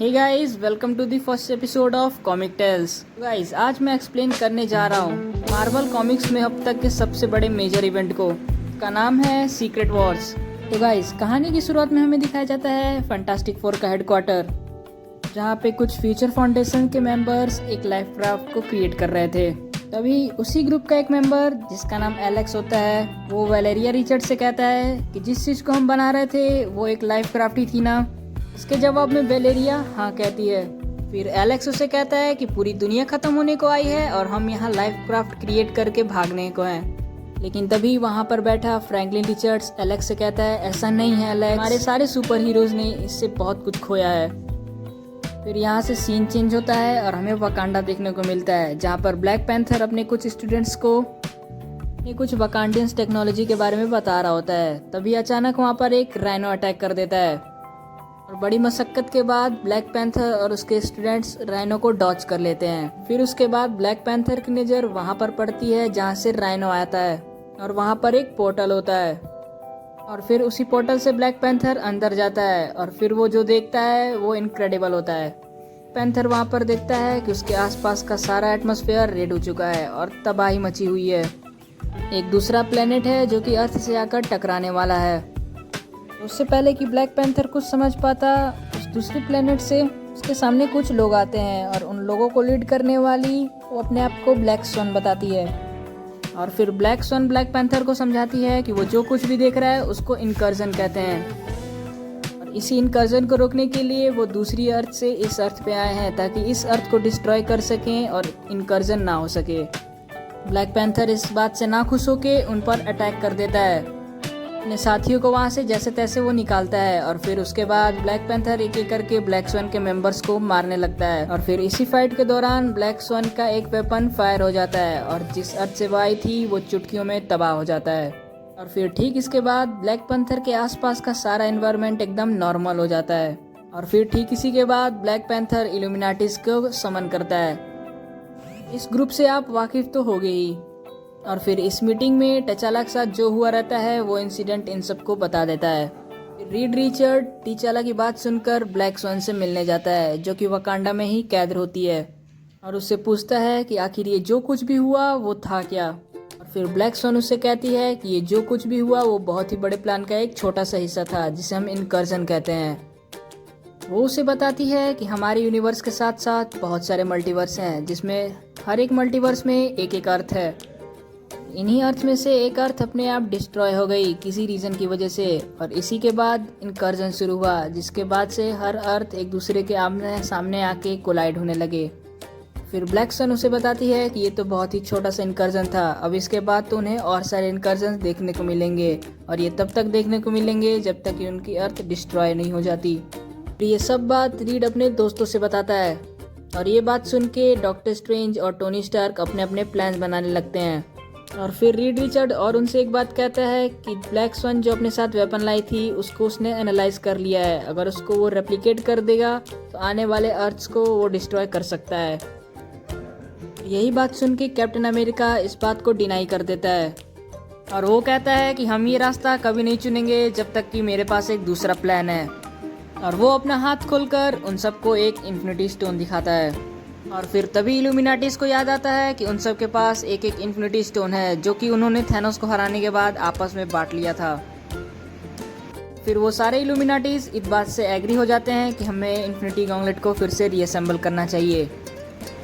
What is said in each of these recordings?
Hey guys, welcome to the first episode of comic tales. Guys, आज मैं explain करने जा रहा हूँ मार्वल कॉमिक्स में अब तक के सबसे बड़े मेजर इवेंट को। का नाम है सीक्रेट वॉर्स। तो गाइस, कहानी की शुरुआत में हमें दिखाया जाता है फैंटास्टिक फोर का हेडक्वार्टर, जहाँ पे कुछ फ्यूचर फाउंडेशन के मेंबर्स एक लाइफ क्राफ्ट को क्रिएट कर रहे थे। तभी उसी ग्रुप का एक मेंबर जिसका नाम एलेक्स होता है, वो वैलेरिया रिचर्ड से कहता है कि जिस चीज़ को हम बना रहे थे वो एक लाइफ क्राफ्ट ही थी ना। इसके जवाब में वैलेरिया हाँ कहती है। फिर एलेक्स उसे कहता है कि पूरी दुनिया खत्म होने को आई है और हम यहाँ लाइफ क्राफ्ट क्रिएट करके भागने को हैं। लेकिन तभी वहाँ पर बैठा फ्रैंकलिन रिचर्ड्स एलेक्स से कहता है, ऐसा नहीं है एलेक्स, हमारे सारे सुपर हीरोज ने इससे बहुत कुछ खोया है। फिर यहाँ से सीन चेंज होता है और हमें वकांडा देखने को मिलता है, जहाँ पर ब्लैक पैंथर अपने कुछ स्टूडेंट्स को कुछ वकांडियंस टेक्नोलॉजी के बारे में बता रहा होता है। तभी अचानक वहाँ पर एक राइनो अटैक कर देता है और बड़ी मशक्कत के बाद ब्लैक पैंथर और उसके स्टूडेंट्स राइनो को डॉच कर लेते हैं। फिर उसके बाद ब्लैक पैंथर की नज़र वहाँ पर पड़ती है जहाँ से राइनो आता है और वहाँ पर एक पोर्टल होता है और फिर उसी पोर्टल से ब्लैक पैंथर अंदर जाता है और फिर वो जो देखता है वो इनक्रेडिबल होता है। पैंथर वहाँ पर देखता है कि उसके आसपास का सारा एटमॉस्फेयर रेड हो चुका है और तबाही मची हुई है। एक दूसरा प्लेनेट है जो कि अर्थ से आकर टकराने वाला है। उससे पहले कि ब्लैक पैंथर कुछ समझ पाता, उस दूसरे प्लेनेट से उसके सामने कुछ लोग आते हैं और उन लोगों को लीड करने वाली वो अपने आप को ब्लैक स्वॉन बताती है। और फिर ब्लैक स्वॉन ब्लैक पैंथर को समझाती है कि वो जो कुछ भी देख रहा है उसको इनकर्जन कहते हैं और इसी इनकर्जन को रोकने के लिए वो दूसरी अर्थ से इस अर्थ पे आए हैं ताकि इस अर्थ को डिस्ट्रॉय कर सकें और इनकर्जन ना हो सके। ब्लैक पैंथर इस बात से ना खुश होके उन पर अटैक कर देता है। अपने साथियों को वहाँ से जैसे तैसे वो निकालता है और फिर उसके बाद ब्लैक पैंथर एक एक करके ब्लैक स्वॉन के मेंबर्स को मारने लगता है। और फिर इसी फाइट के दौरान ब्लैक स्वॉन का एक वेपन फायर हो जाता है और जिस अर्थ से वो आई थी वो चुटकियों में तबाह हो जाता है। और फिर ठीक इसके बाद ब्लैक पैंथर के आसपास का सारा एनवायरनमेंट एकदम नॉर्मल हो जाता है। और फिर ठीक इसी के बाद ब्लैक पैंथर इल्यूमिनाटीज को समन करता है। इस ग्रुप से आप वाकिफ तो हो गए ही। और फिर इस मीटिंग में टचाला के साथ जो हुआ रहता है वो इंसिडेंट इन सबको बता देता है। रीड रिचर्ड टीचाला की बात सुनकर ब्लैक स्वॉन से मिलने जाता है, जो कि वकांडा में ही कैद होती है, और उससे पूछता है कि आखिर ये जो कुछ भी हुआ वो था क्या। और फिर ब्लैक स्वॉन उससे कहती है कि ये जो कुछ भी हुआ वो बहुत ही बड़े प्लान का एक छोटा सा हिस्सा था जिसे हम इनकर्जन कहते हैं। वो उसे बताती है कि हमारे यूनिवर्स के साथ साथ बहुत सारे मल्टीवर्स हैं, जिसमें हर एक मल्टीवर्स में एक एक अर्थ है। इन्हीं अर्थ में से एक अर्थ अपने आप डिस्ट्रॉय हो गई किसी रीजन की वजह से और इसी के बाद इनकर्जन शुरू हुआ, जिसके बाद से हर अर्थ एक दूसरे के आमने सामने आके कोलाइड होने लगे। फिर ब्लैक सन उसे बताती है कि ये तो बहुत ही छोटा सा इनकर्जन था, अब इसके बाद तो उन्हें और सारे इनकर्जन देखने को मिलेंगे और ये तब तक देखने को मिलेंगे जब तक कि उनकी अर्थ डिस्ट्रॉय नहीं हो जाती। ये सब बात रीड अपने दोस्तों से बताता है और ये बात सुन के डॉक्टर स्ट्रेंज और टोनी स्टार्क अपने अपने प्लान्स बनाने लगते हैं। और फिर रीड रिचर्ड और उनसे एक बात कहता है कि ब्लैक स्वॉन जो अपने साथ वेपन लाई थी उसको उसने एनालाइज कर लिया है, अगर उसको वो रेप्लिकेट कर देगा तो आने वाले अर्थ्स को वो डिस्ट्रॉय कर सकता है। यही बात सुन के कैप्टन अमेरिका इस बात को डिनाई कर देता है और वो कहता है कि हम ये रास्ता कभी नहीं चुनेंगे जब तक कि मेरे पास एक दूसरा प्लान है। और वो अपना हाथ खोलकर उन सबको एक इन्फिनिटी स्टोन दिखाता है। और फिर तभी इल्यूमिनाटीज को याद आता है कि उन सब के पास एक एक इन्फिनिटी स्टोन है, जो कि उन्होंने थैनोस को हराने के बाद आपस में बांट लिया था। फिर वो सारे इल्यूमिनाटीज इस बात से एग्री हो जाते हैं कि हमें इन्फिनिटी गॉन्गलेट को फिर से रीअसेंबल करना चाहिए।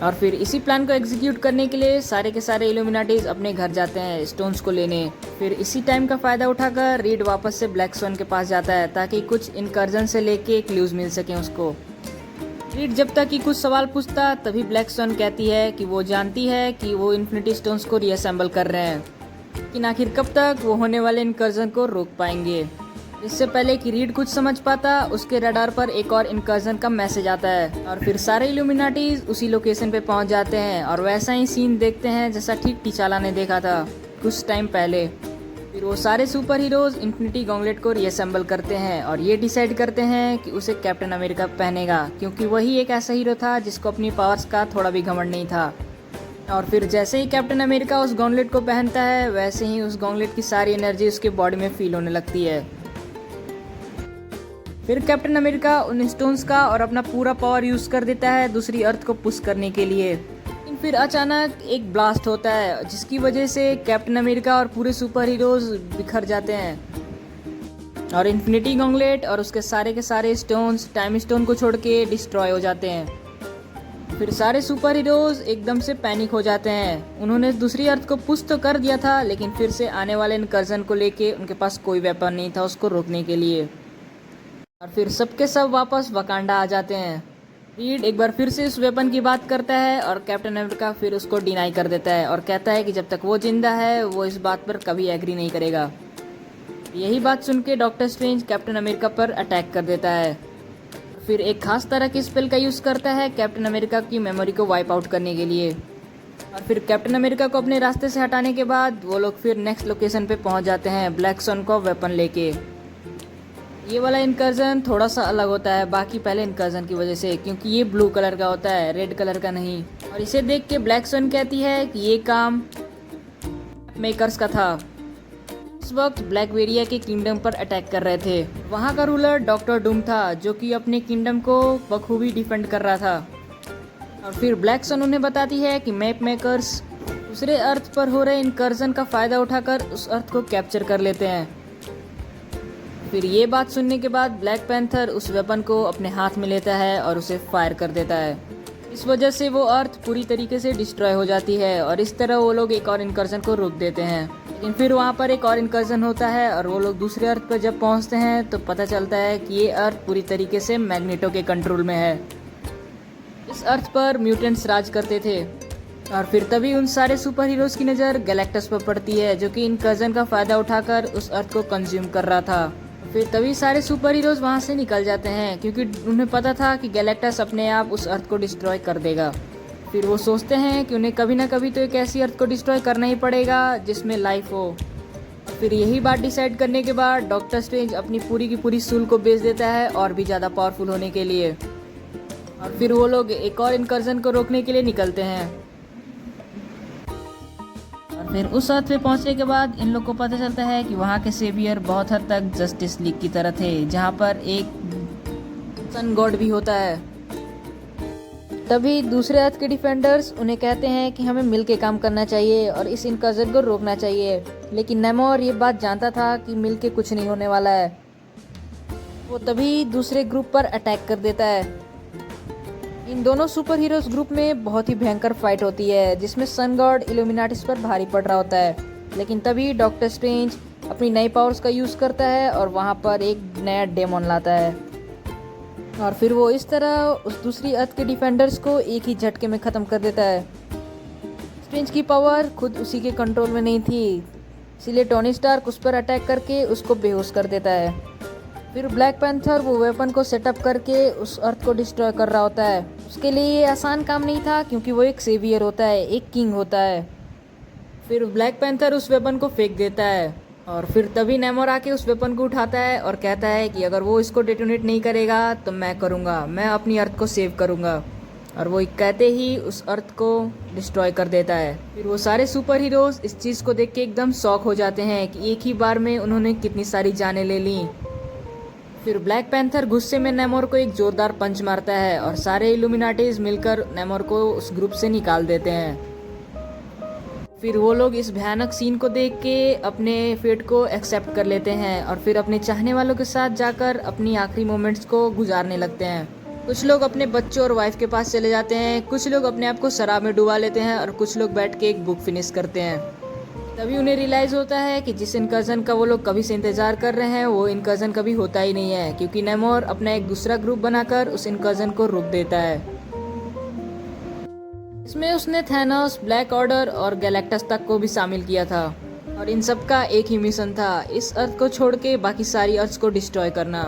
और फिर इसी प्लान को एग्जीक्यूट करने के लिए सारे के सारे इल्यूमिनाटीज अपने घर जाते हैं स्टोन्स को लेने। फिर इसी टाइम का फायदा उठाकर रीड वापस से ब्लैक स्वॉन के पास जाता है ताकि कुछ इनकर्जन से लेके क्लूज मिल सके उसको। रीड जब तक कि कुछ सवाल पूछता तभी ब्लैक स्वॉन कहती है कि वो जानती है कि वो इन्फिनिटी स्टोन्स को रीअसेंबल कर रहे हैं, लेकिन आखिर कब तक वो होने वाले इनकर्जन को रोक पाएंगे। इससे पहले कि रीड कुछ समझ पाता, उसके रडार पर एक और इनकर्जन का मैसेज आता है और फिर सारे इल्यूमिनाटीज उसी लोकेशन पे पहुंच जाते हैं और वैसा ही सीन देखते हैं जैसा ठीक टीचाला ने देखा था कुछ टाइम पहले। फिर वो सारे सुपर हीरोज इन्फिनिटी गॉन्गलेट को रीअसेंबल करते हैं और ये डिसाइड करते हैं कि उसे कैप्टन अमेरिका पहनेगा, क्योंकि वही एक ऐसा हीरो था जिसको अपनी पावर्स का थोड़ा भी घमंड नहीं था। और फिर जैसे ही कैप्टन अमेरिका उस गॉन्गलेट को पहनता है वैसे ही उस गॉन्गलेट की सारी एनर्जी उसके बॉडी में फील होने लगती है। फिर कैप्टन अमेरिका उन स्टोन्स का और अपना पूरा पावर यूज कर देता है दूसरी अर्थ को पुश करने के लिए। लेकिन फिर अचानक एक ब्लास्ट होता है जिसकी वजह से कैप्टन अमेरिका और पूरे सुपर हीरोज बिखर जाते हैं और इन्फिनिटी गॉन्गलेट और उसके सारे के सारे स्टोन्स टाइम स्टोन को छोड़ के डिस्ट्रॉय हो जाते हैं। फिर सारे सुपर हीरोज एकदम से पैनिक हो जाते हैं। उन्होंने दूसरी अर्थ को पुश तो कर दिया था लेकिन फिर से आने वाले इनकर्जन को लेके उनके पास कोई वेपन नहीं था उसको रोकने के लिए। और फिर सबके सब वापस वकांडा आ जाते हैं। रीड एक बार फिर से उस वेपन की बात करता है और कैप्टन अमेरिका फिर उसको डिनाई कर देता है और कहता है कि जब तक वो जिंदा है वो इस बात पर कभी एग्री नहीं करेगा। यही बात सुन के डॉक्टर स्ट्रेंज कैप्टन अमेरिका पर अटैक कर देता है। फिर एक खास तरह की स्पेल का यूज़ करता है कैप्टन अमेरिका की मेमोरी को वाइप आउट करने के लिए। और फिर कैप्टन अमेरिका को अपने रास्ते से हटाने के बाद वो लोग फिर नेक्स्ट लोकेशन पे पहुंच जाते हैं ब्लैक सन को वेपन लेके। ये वाला इनकर्जन थोड़ा सा अलग होता है बाकी पहले इनकर्जन की वजह से, क्योंकि ये ब्लू कलर का होता है, रेड कलर का नहीं। और इसे देख के ब्लैक सन कहती है कि ये काम मेकर्स का था। इस वक्त ब्लैकवेरिया के किंगडम पर अटैक कर रहे थे। वहाँ का रूलर डॉक्टर डूम था जो कि अपने किंगडम को बखूबी डिफेंड कर रहा था। और फिर ब्लैक सन उन्हें बताती है कि मैप मेकर्स दूसरे अर्थ पर हो रहे इनकर्जन का फायदा उठाकर उस अर्थ को कैप्चर कर लेते हैं। फिर ये बात सुनने के बाद ब्लैक पैंथर उस वेपन को अपने हाथ में लेता है और उसे फायर कर देता है। इस वजह से वो अर्थ पूरी तरीके से डिस्ट्रॉय हो जाती है और इस तरह वो लोग एक और इनकर्जन को रोक देते हैं। लेकिन फिर वहाँ पर एक और इनकर्जन होता है और वो लोग दूसरे अर्थ पर जब पहुँचते हैं तो पता चलता है कि ये अर्थ पूरी तरीके से मैग्नेटो के कंट्रोल में है। इस अर्थ पर म्यूटेंट्स राज करते थे। और फिर तभी उन सारे सुपर हीरोज की नज़र गैलेक्टस पर पड़ती है जो कि इनकर्जन का फ़ायदा उठाकर उस अर्थ को कंज्यूम कर रहा था। फिर तभी सारे सुपर हीरोज वहाँ से निकल जाते हैं क्योंकि उन्हें पता था कि गैलेक्टस अपने आप उस अर्थ को डिस्ट्रॉय कर देगा। फिर वो सोचते हैं कि उन्हें कभी ना कभी तो एक ऐसी अर्थ को डिस्ट्रॉय करना ही पड़ेगा जिसमें लाइफ हो। फिर यही बात डिसाइड करने के बाद डॉक्टर स्ट्रेंज अपनी पूरी की पूरी सूल को बेच देता है और भी ज़्यादा पावरफुल होने के लिए। और फिर वो लोग एक और इनकर्जन को रोकने के लिए निकलते हैं। और फिर उस अर्थ पे पहुंचने के बाद इन लोग को पता चलता है कि वहाँ के सेवियर बहुत हद तक जस्टिस लीग की तरह थे जहाँ पर एक सन गॉड भी होता है। तभी दूसरे अर्थ के डिफेंडर्स उन्हें कहते हैं कि हमें मिलके काम करना चाहिए और इस इनकर्जन को रोकना चाहिए। लेकिन नेमोर ये बात जानता था कि मिलके कुछ नहीं होने वाला है। वो तभी दूसरे ग्रुप पर अटैक कर देता है। इन दोनों सुपर हीरोज ग्रुप में बहुत ही भयंकर फाइट होती है जिसमें सन गॉड इल्यूमिनाटिस पर भारी पड़ रहा होता है। लेकिन तभी डॉक्टर स्ट्रेंज अपनी नई पावर्स का यूज़ करता है और वहाँ पर एक नया डेमन लाता है। और फिर वो इस तरह उस दूसरी अर्थ के डिफेंडर्स को एक ही झटके में ख़त्म कर देता है। स्ट्रेंज की पावर खुद उसी के कंट्रोल में नहीं थी, इसीलिए टोनी स्टार्क उस पर अटैक करके उसको बेहोश कर देता है। फिर ब्लैक पैंथर वो वेपन को सेटअप करके उस अर्थ को डिस्ट्रॉय कर रहा होता है। उसके लिए ये आसान काम नहीं था क्योंकि वो एक सेवियर होता है, एक किंग होता है। फिर ब्लैक पैंथर उस वेपन को फेंक देता है और फिर तभी नेमोर आके उस वेपन को उठाता है और कहता है कि अगर वो इसको डेटोनेट नहीं करेगा तो मैं करूँगा, मैं अपनी अर्थ को सेव करूँगा। और वो कहते ही उस अर्थ को डिस्ट्रॉय कर देता है। फिर वो सारे सुपर हीरोज इस चीज़ को देख के एकदम शॉक हो जाते हैं कि एक ही बार में उन्होंने कितनी सारी जानें ले ली। फिर ब्लैक पैंथर गुस्से में नेमोर को एक जोरदार पंच मारता है और सारे इल्यूमिनाटीज मिलकर नेमोर को उस ग्रुप से निकाल देते हैं। फिर वो लोग इस भयानक सीन को देख के अपने फेट को एक्सेप्ट कर लेते हैं और फिर अपने चाहने वालों के साथ जाकर अपनी आखिरी मोमेंट्स को गुजारने लगते हैं। कुछ लोग अपने बच्चों और वाइफ के पास चले जाते हैं, कुछ लोग अपने आप को शराब में डुबा लेते हैं और कुछ लोग बैठ के एक बुक फिनिश करते हैं। तभी उन्हें रियलाइज़ होता है कि जिस इनकर्जन का वो लोग कभी से इंतज़ार कर रहे हैं वो इनकर्जन कभी होता ही नहीं है, क्योंकि नेमोर अपना एक दूसरा ग्रुप बनाकर उस इनकर्जन को रोक देता है। इसमें उसने थैनोस, ब्लैक ऑर्डर और गैलेक्टस तक को भी शामिल किया था और इन सब का एक ही मिशन था, इस अर्थ को छोड़ के बाकी सारी अर्थ को डिस्ट्रॉय करना।